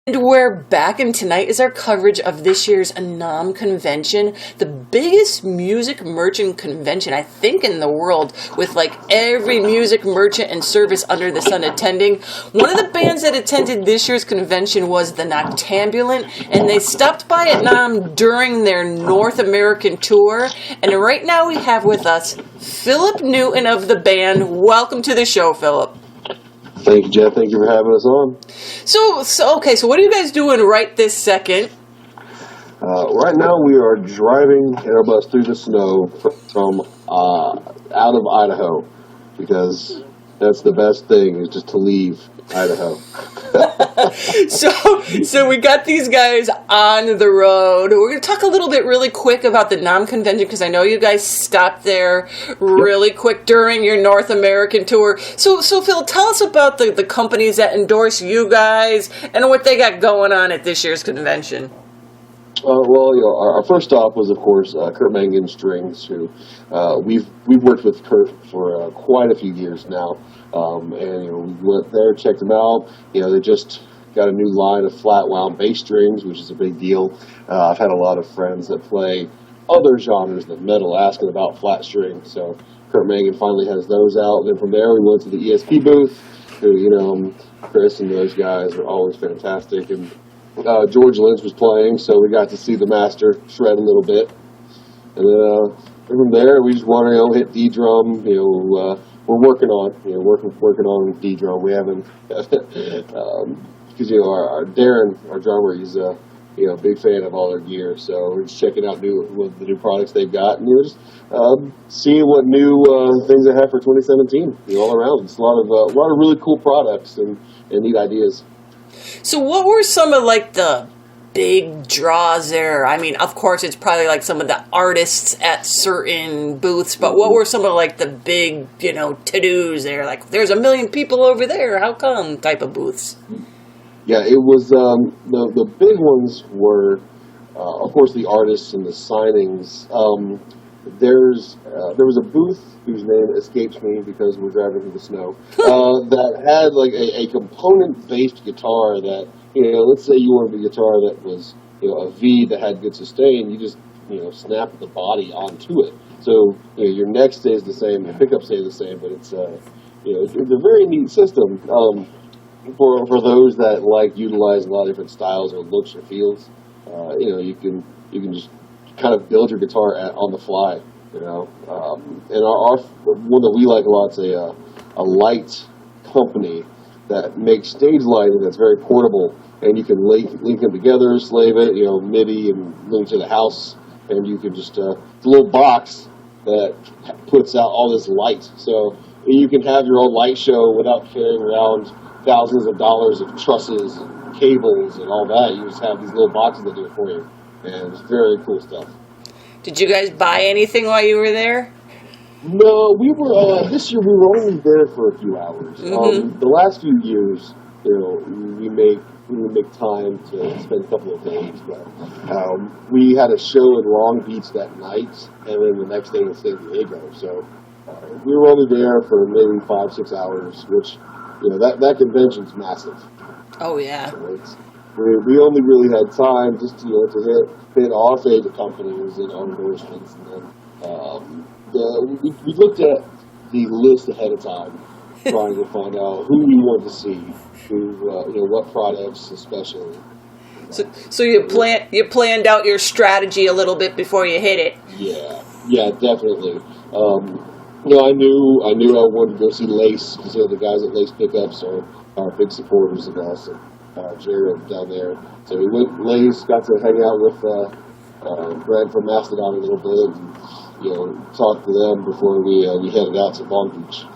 And we're back, and tonight is our coverage of this year's NAMM convention, the biggest music merchant convention, I think, in the world, with like every music merchant and service under the sun attending. One of the bands that attended this year's convention was the Noctambulant, and they stopped by at NAMM during their North American tour. And right now we have with us Phillip Newton of the band. Welcome to the show, Phillip. Thank you, Jeff. Thank you for having us on. So what are you guys doing right this second? Right now, we are driving in our bus through the snow from out of Idaho, because that's the best thing, is just to leave Idaho. So we got these guys on the road. We're going to talk a little bit really quick about the NAMM convention, because I know you guys stopped there really quick during your North American tour. So Phil, tell us about the companies that endorse you guys and what they got going on at this year's convention. Our first stop was, of course, Kurt Mangan Strings, who we've worked with Kurt for quite a few years now, and we went there, checked them out. They just got a new line of flat wound bass strings, which is a big deal. I've had a lot of friends that play other genres than metal asking about flat strings, so Kurt Mangan finally has those out. And then from there, we went to the ESP booth, who Chris and those guys are always fantastic, and George Lynch was playing, so we got to see the master shred a little bit. And then from there, we just want to hit D drum. We're working on working on D drum. We haven't because our Darren, our drummer, he's a big fan of all their gear. So we're just checking out the new products they've got, and just seeing what new things they have for 2017. All around, it's a lot of really cool products and neat ideas. So what were some of the big draws there? I mean, of course, it's probably some of the artists at certain booths, but what were some of the big, to-dos there? There's 1 million people over there, how come type of booths? Yeah, it was, the big ones were, of course, the artists and the signings. There was a booth whose name escapes me because we're driving through the snow, that had a component-based guitar that, let's say you wanted a guitar that was, a V that had good sustain, you just, snap the body onto it. So, your neck stays the same, your pickup stays the same, but it's a very neat system. For those that utilize a lot of different styles or looks or feels, you can just kind of build your guitar on the fly, and our one that we like a lot is a light company that makes stage lighting that's very portable, and you can link them together, slave it, MIDI, and link to the house, and you can just it's a little box that puts out all this light, so you can have your own light show without carrying around thousands of dollars of trusses and cables and all that. You just have these little boxes that do it for you. And it's very cool stuff. Did you guys buy anything while you were there? No, we were, this year we were only there for a few hours. The last few years, we would make time to spend a couple of days, but we had a show in Long Beach that night, and then the next day in San Diego. So we were only there for maybe 5-6 hours, which, that convention's massive. Oh, yeah. So we only really had time just to hit our favorite companies and our endorsements, and then we looked at the list ahead of time, trying to find out who we wanted to see, what products especially. So you planned out your strategy a little bit before you hit it. Yeah, definitely. I knew I wanted to go see Lace, because the guys at Lace Pickups are big supporters of us. Jared down there. So we went Lace, got to hang out with Brad from Mastodon a little bit, and talk to them before we headed out to Long Beach.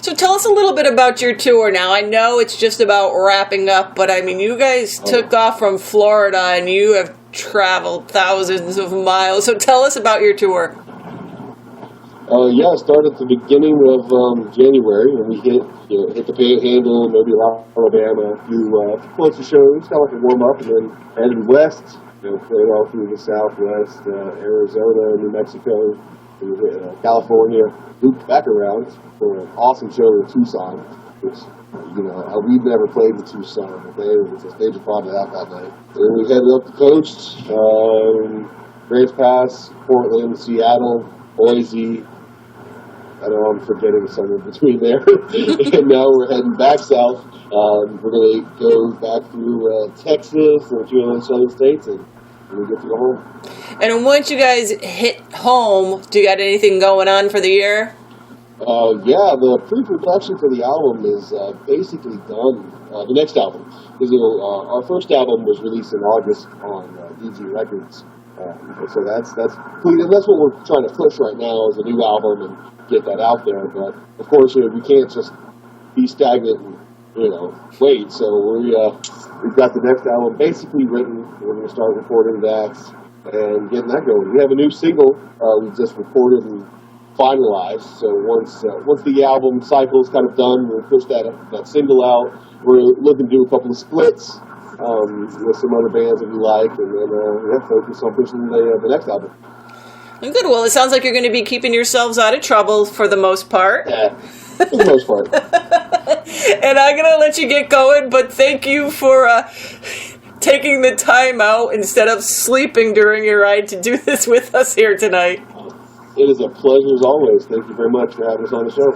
So tell us a little bit about your tour now. I know it's just about wrapping up, but I mean, you guys took off from Florida and you have traveled thousands of miles. So tell us about your tour. It started at the beginning of January, and we hit the Panhandle, maybe Alabama, do a bunch of shows, kind of like a warm-up, and then headed west, played all through the Southwest, Arizona, New Mexico, California, looped back around for an awesome show in Tucson, which we've never played in Tucson. Okay, it was a major problem out that night. And we headed up the coast, Grants Pass, Portland, Seattle, Boise. I know I'm forgetting some in between there. And now we're heading back south. We're going to go back through Texas and a few other southern states, and we get to go home. And once you guys hit home, do you got anything going on for the year? Yeah, the pre-production for the album is basically done. The next album, because our first album was released in August on DG Records, so that's complete, and that's what we're trying to push right now is a new album and get that out there. But of course, we can't just be stagnant and wait. So we've got the next album basically written. We're going to start recording that and getting that going. We have a new single we just recorded and finalized. So once the album cycle is kind of done, we'll push that single out. We're looking to do a couple of splits with some other bands that we like, and then focus on pushing the next album. Good. Well, it sounds like you're going to be keeping yourselves out of trouble for the most part. Yeah, for the most part. And I'm going to let you get going, but thank you for taking the time out instead of sleeping during your ride to do this with us here tonight. It is a pleasure as always. Thank you very much for having us on the show.